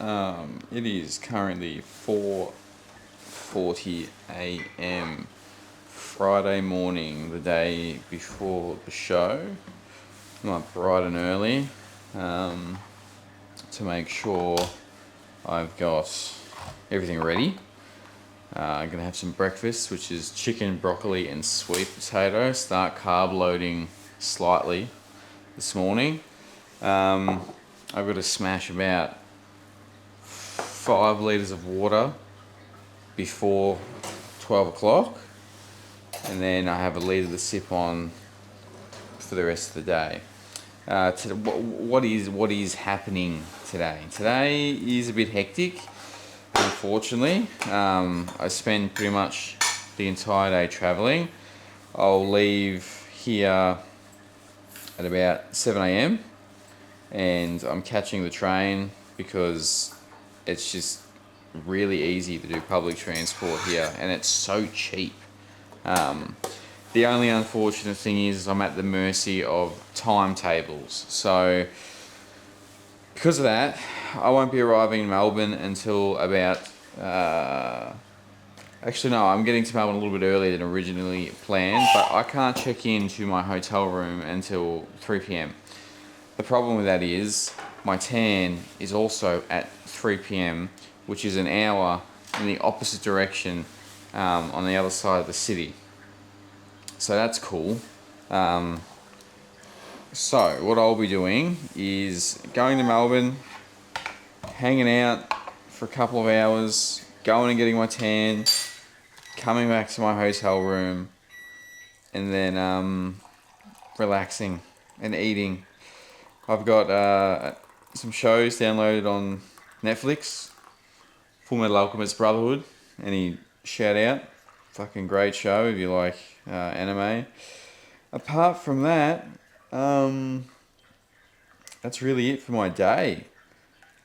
It is currently 4:40 a.m. Friday morning, the day before the show. I'm up bright and early to make sure I've got everything ready. I'm going to have some breakfast, which is chicken, broccoli and sweet potato. Start carb loading slightly this morning. I've got to smash about 5 litres of water before 12 o'clock. And then I have a litre to sip on for the rest of the day. What is happening today? Today is a bit hectic, unfortunately. I spend pretty much the entire day travelling. I'll leave here at about 7 a.m. and I'm catching the train because it's just really easy to do public transport here and it's so cheap. The only unfortunate thing is I'm at the mercy of timetables. So because of that, I won't be arriving in Melbourne until about... actually, no, I'm getting to Melbourne a little bit earlier than originally planned, but I can't check into my hotel room until 3 p.m. The problem with that is my tan is also at 3 p.m, which is an hour in the opposite direction on the other side of the city. So that's cool. So what I'll be doing is going to Melbourne, hanging out for a couple of hours, going and getting my tan, coming back to my hotel room, and then relaxing and eating. I've got some shows downloaded on Netflix. Full Metal Alchemist Brotherhood. Any shout out? Fucking great show if you like anime. Apart from that, that's really it for my day.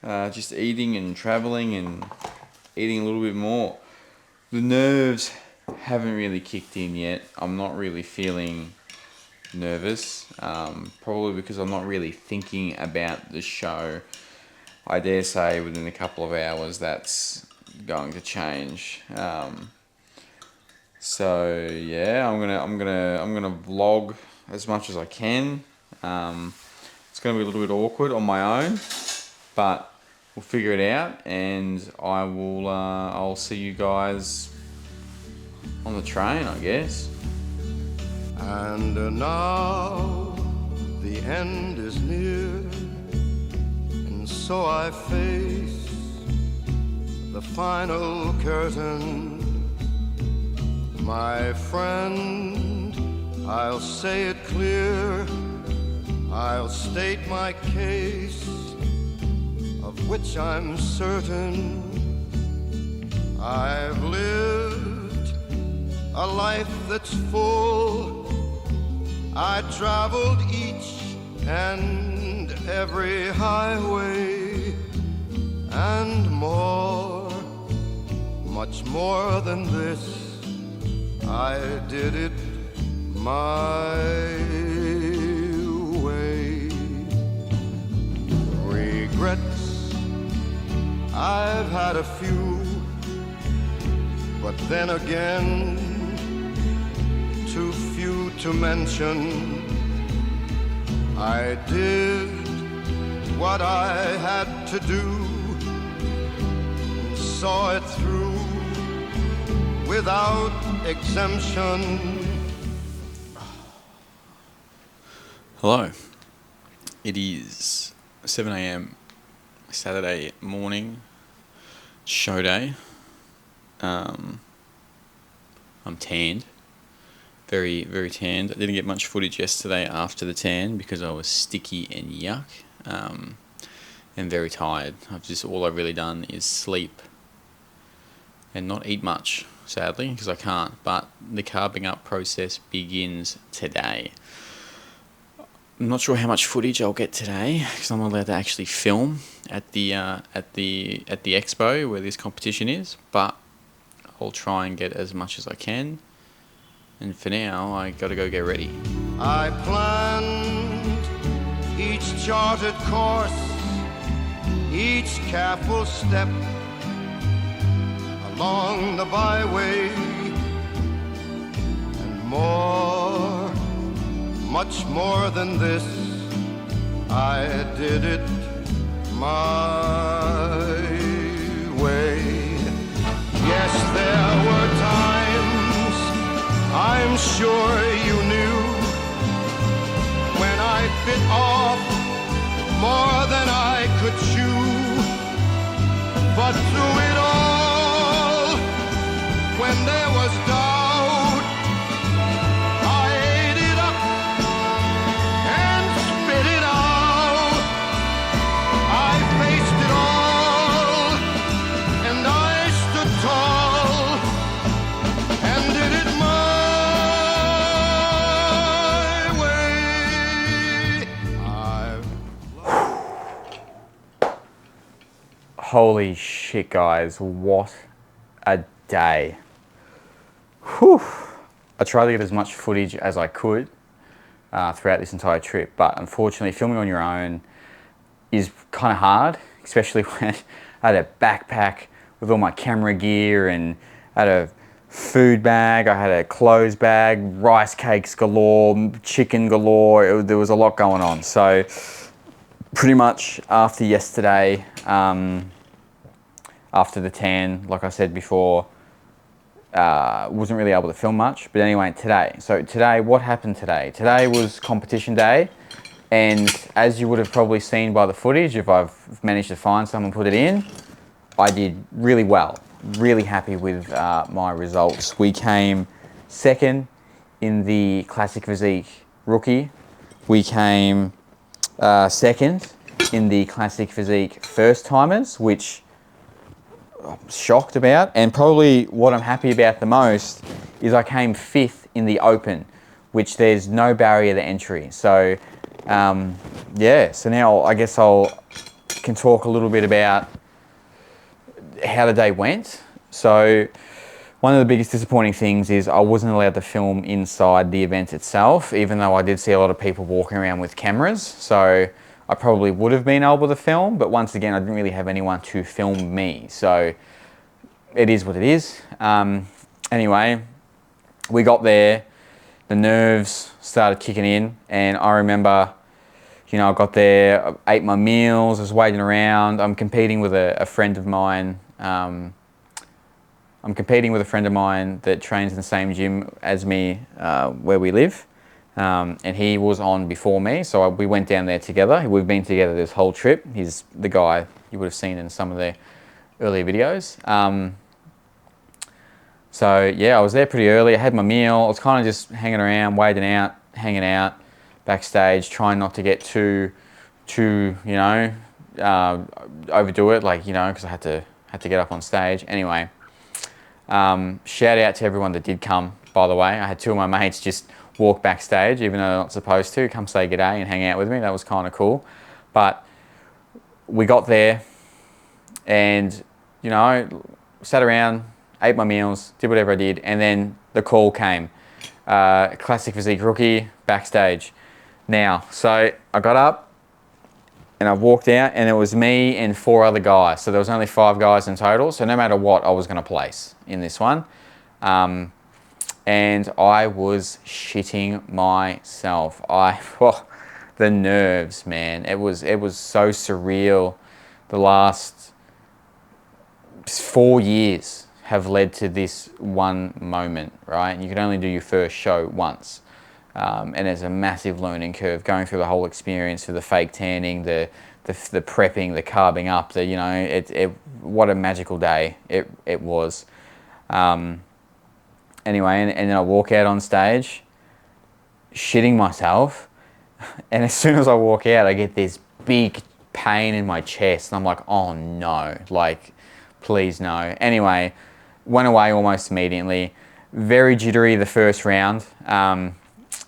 Just eating and travelling and eating a little bit more. The nerves haven't really kicked in yet. I'm not really feeling nervous. Probably because I'm not really thinking about the show. I dare say within a couple of hours that's going to change. So yeah, I'm gonna vlog as much as I can. It's gonna be a little bit awkward on my own, but we'll figure it out, and I'll see you guys on the train, I guess. And now the end is near, and so I face the final curtain. My friend, I'll say it clear, I'll state my case, of which I'm certain. I've lived a life that's full. I traveled each and every highway, and more, much more than this. I did it my way. Regrets, I've had a few, but then again, too few to mention. I did what I had to do, and saw it through without exemption. Hello. It is 7 a.m. Saturday morning, show day. I'm tanned. Very, very tanned. I didn't get much footage yesterday after the tan because I was sticky and yuck. And very tired. All I've really done is sleep and not eat much, sadly, because I can't. But the carbing up process begins today. I'm not sure how much footage I'll get today because I'm not allowed to actually film at the expo where this competition is. But I'll try and get as much as I can. And for now, I got to go get ready. I planned each charted course each careful step along the byway, and more, much more than this, I did it my way. Yes, there were times, I'm sure you knew, when I bit off more than I could chew. But through it all, when there was doubt, I ate it up and spit it out. I faced it all, and I stood tall and did it my way. Holy shit, guys, what a day. Whew. I tried to get as much footage as I could throughout this entire trip, but unfortunately filming on your own is kind of hard, especially when I had a backpack with all my camera gear, and I had a food bag, I had a clothes bag, rice cakes galore, chicken galore. There was a lot going on. So pretty much after yesterday, after the tan, like I said before, wasn't really able to film much. But anyway, today. So today, what happened today? Today was competition day. And as you would have probably seen by the footage, if I've managed to find some and put it in, I did really well. Really happy with my results. We came second in the Classic Physique Rookie. We came second in the Classic Physique First Timers, which I'm shocked about. And probably what I'm happy about the most is I came fifth in the Open, which there's no barrier to entry. So yeah, so now I guess can talk a little bit about how the day went. So one of the biggest disappointing things is I wasn't allowed to film inside the event itself, even though I did see a lot of people walking around with cameras. So I probably would have been able to film, but once again, I didn't really have anyone to film me. So it is what it is. Anyway, we got there, the nerves started kicking in, and I remember, you know, I got there, I ate my meals, I was waiting around. I'm competing with a friend of mine. I'm competing with a friend of mine that trains in the same gym as me where we live. And he was on before me, so we went down there together. We've been together this whole trip. He's the guy you would have seen in some of the earlier videos. So yeah, I was there pretty early. I had my meal. I was kind of just hanging around, waiting out, hanging out backstage, trying not to get too, you know, overdo it, like, you know, because I had to get up on stage. Anyway, shout out to everyone that did come, by the way. I had two of my mates just walk backstage, even though they're not supposed to, come say g'day and hang out with me. That was kind of cool. But we got there and, you know, sat around, ate my meals, did whatever I did, and then the call came. Classic Physique Rookie, backstage. Now, so I got up and I walked out, and it was me and 4 other guys. So there was only 5 guys in total. So no matter what, I was going to place in this one. And I was shitting myself. The nerves, man. It was so surreal. The last 4 years have led to this one moment, right? And you can only do your first show once. And there's a massive learning curve going through the whole experience, through the fake tanning, the prepping, the carbing up, you know, what a magical day it was. Anyway, and then I walk out on stage, shitting myself, and as soon as I walk out, I get this big pain in my chest, and I'm like, oh no, like, please no. Anyway, went away almost immediately. Very jittery the first round,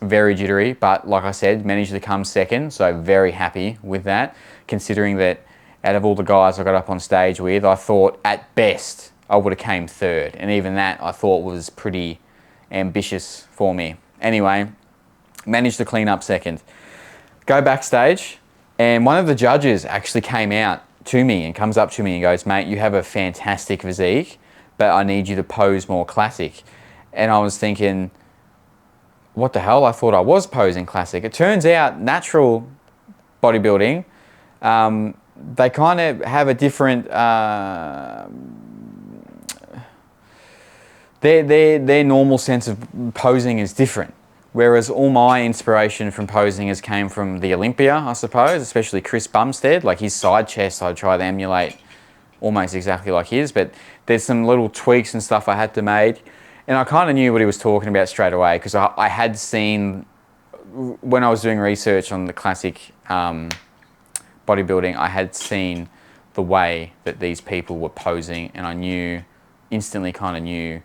very jittery, but like I said, managed to come second, so very happy with that, considering that out of all the guys I got up on stage with, I thought at best I would have came third, and even that I thought was pretty ambitious for me. Anyway, managed to clean up second. Go backstage, and one of the judges actually came out to me and comes up to me and goes, "Mate, you have a fantastic physique, but I need you to pose more classic." And I was thinking, what the hell? I thought I was posing classic. It turns out natural bodybuilding, they kind of have a different, their normal sense of posing is different. Whereas all my inspiration from posing has came from the Olympia, I suppose, especially Chris Bumstead. Like his side chest, I try to emulate almost exactly like his, but there's some little tweaks and stuff I had to make. And I kind of knew what he was talking about straight away because I had seen, when I was doing research on the classic bodybuilding, I had seen the way that these people were posing, and I instantly kind of knew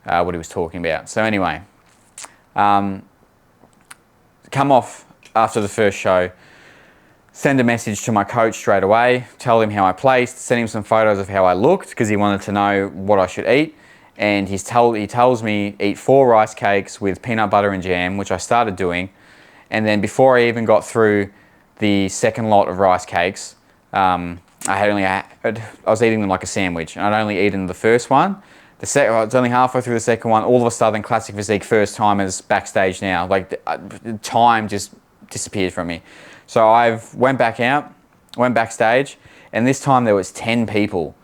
what he was talking about. So anyway, come off after the first show, send a message to my coach straight away, tell him how I placed, send him some photos of how I looked because he wanted to know what I should eat. And he tells me eat 4 rice cakes with peanut butter and jam, which I started doing. And then before I even got through the second lot of rice cakes, I was eating them like a sandwich, and I'd only eaten the first one. I was only halfway through the second one. All of a sudden, classic physique first timers backstage now. Like the time just disappeared from me. So I went backstage, and this time there was 10 people.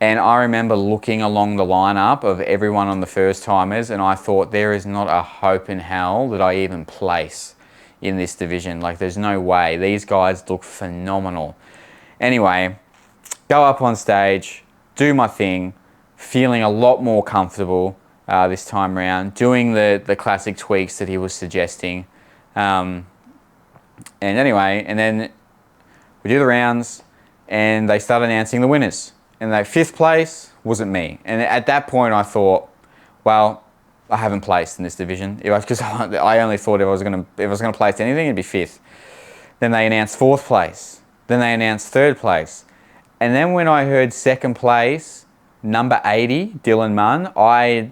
And I remember looking along the lineup of everyone on the first timers, and I thought there is not a hope in hell that I even place in this division. Like there's no way. These guys look phenomenal. Anyway, go up on stage, do my thing, feeling a lot more comfortable this time around, doing the classic tweaks that he was suggesting. And then we do the rounds, and they start announcing the winners. And the 5th place wasn't me. And at that point I thought, well, I haven't placed in this division, because I only thought if I was going to place anything, it'd be 5th. Then they announced 4th place. Then they announced 3rd place. And then when I heard 2nd place, number 80, Dylan Munn, I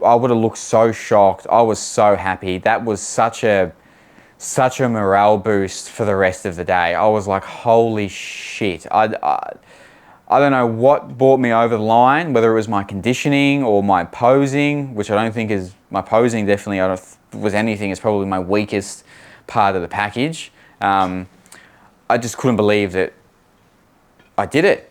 would have looked so shocked. I was so happy. That was such a morale boost for the rest of the day. I was like, holy shit. I don't know what brought me over the line, whether it was my conditioning or my posing, which I don't think is, my posing definitely was anything. It's probably my weakest part of the package. I just couldn't believe that I did it.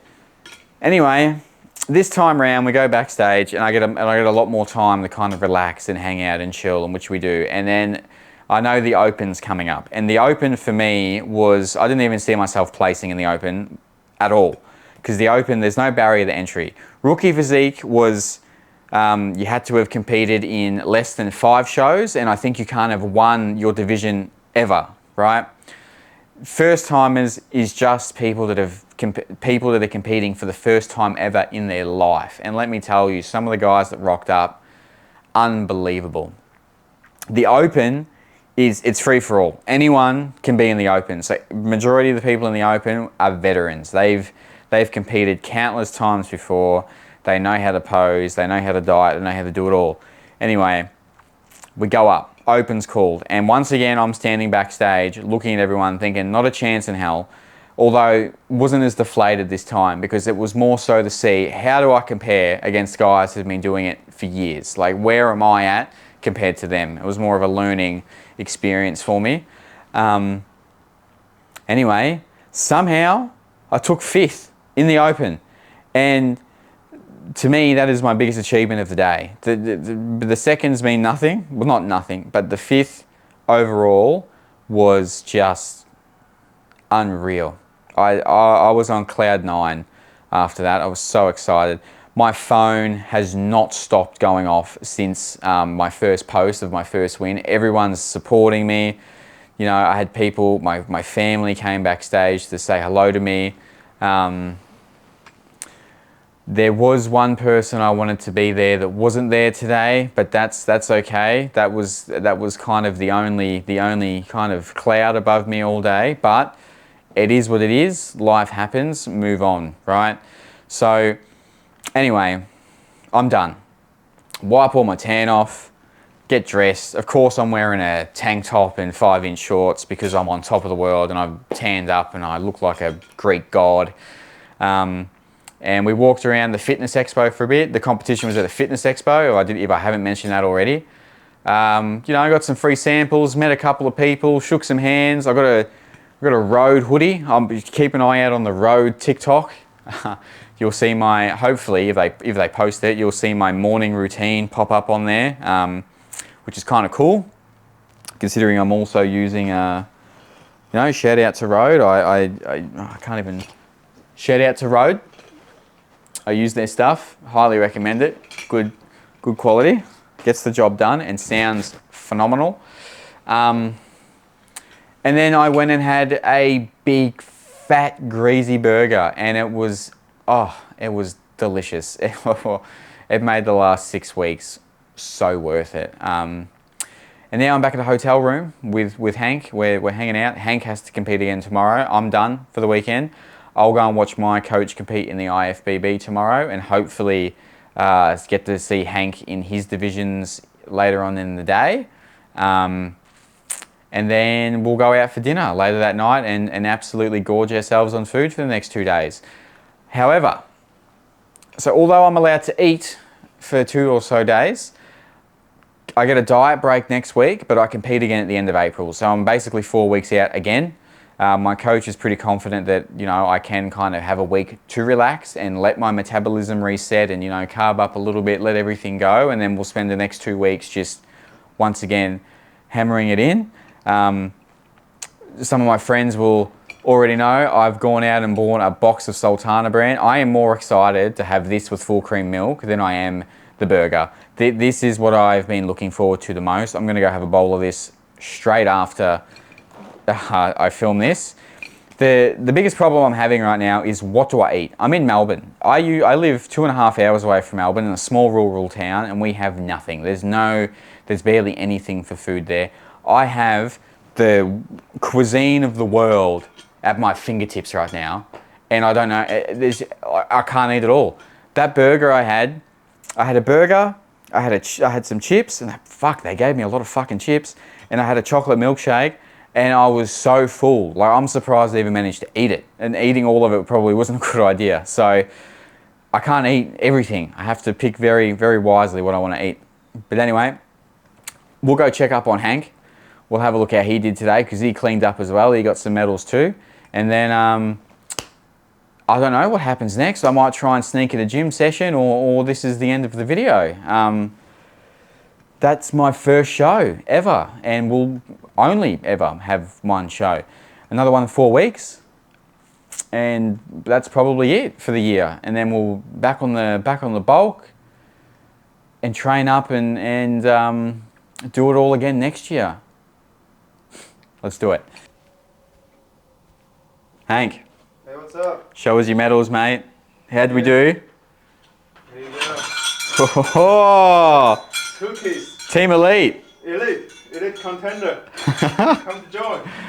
Anyway, this time round we go backstage, and I get a lot more time to kind of relax and hang out and chill, and which we do. And then I know the Open's coming up, and the Open for me was, I didn't even see myself placing in the Open at all, because the Open, there's no barrier to entry. Rookie physique was, you had to have competed in less than 5 shows, and I think you can't have won your division ever, right? First timers is just people that are competing for the first time ever in their life. And let me tell you, some of the guys that rocked up, unbelievable. The Open it's free for all. Anyone can be in the Open. So majority of the people in the Open are veterans. They've competed countless times before. They know how to pose, they know how to diet, they know how to do it all. Anyway, we go up. Open's called, and once again I'm standing backstage looking at everyone thinking not a chance in hell, although wasn't as deflated this time because it was more so to see how do I compare against guys who've been doing it for years. Like, where am I at compared to them? It was more of a learning experience for me. Anyway, somehow I took 5th in the Open, and to me, that is my biggest achievement of the day. The seconds mean nothing. Well, not nothing, but the 5th overall was just unreal. I was on cloud 9 after that. I was so excited. My phone has not stopped going off since my first post of my first win. Everyone's supporting me. You know, I had people, my family came backstage to say hello to me. There was one person I wanted to be there that wasn't there today, but that's okay. That was kind of the only kind of cloud above me all day. But it is what it is. Life happens. Move on, right? So anyway, I'm done. Wipe all my tan off. Get dressed. Of course, I'm wearing a tank top and 5-inch shorts because I'm on top of the world and I've tanned up and I look like a Greek god. And we walked around the fitness expo for a bit. The competition was at the fitness expo, if I haven't mentioned that already. You know, I got some free samples, met a couple of people, shook some hands. I got a road hoodie. Keep an eye out on the road TikTok. You'll see my, hopefully, if they post it, you'll see my morning routine pop up on there, which is kind of cool, considering I'm also using, you know, shout out to Road. I can't even, shout out to Road. I use their stuff, highly recommend it. Good quality, gets the job done and sounds phenomenal. And then I went and had a big, fat, greasy burger, and it was delicious. It made the last 6 weeks so worth it. And now I'm back at the hotel room with Hank. We're hanging out. Hank has to compete again tomorrow. I'm done for the weekend. I'll go and watch my coach compete in the IFBB tomorrow, and hopefully get to see Hank in his divisions later on in the day. And then we'll go out for dinner later that night and absolutely gorge ourselves on food for the next 2 days. However, so although I'm allowed to eat for 2 or so days, I get a diet break next week, but I compete again at the end of April. So I'm basically 4 weeks out again. My coach is pretty confident that, you know, I can kind of have a week to relax and let my metabolism reset and, you know, carb up a little bit, let everything go. And then we'll spend the next 2 weeks just once again hammering it in. Some of my friends will already know I've gone out and bought a box of Sultana brand. I am more excited to have this with full cream milk than I am the burger. This is what I've been looking forward to the most. I'm gonna go have a bowl of this straight after I film this. The biggest problem I'm having right now is, what do I eat? I'm in Melbourne. I live 2.5 hours away from Melbourne in a small rural town, and we have nothing. There's barely anything for food there. I have the cuisine of the world at my fingertips right now, and I don't know, I can't eat it all. That burger I had a burger, I had some chips, and fuck, they gave me a lot of fucking chips, and I had a chocolate milkshake, and I was so full. Like, I'm surprised I even managed to eat it, and eating all of it probably wasn't a good idea. So I can't eat everything. I have to pick very, very wisely what I want to eat. But anyway, we'll go check up on Hank. We'll have a look how he did today, because he cleaned up as well. He got some medals too. And then I don't know what happens next. I might try and sneak in a gym session, or this is the end of the video. That's my first show ever, and we'll only ever have one show. Another one in 4 weeks, and that's probably it for the year. And then we'll back on the bulk and train up and do it all again next year. Let's do it. Hank. Hey, what's up? Show us your medals, mate. How'd we do? There you go. Oh, Cookies. Team Elite. Elite contender. Come to join.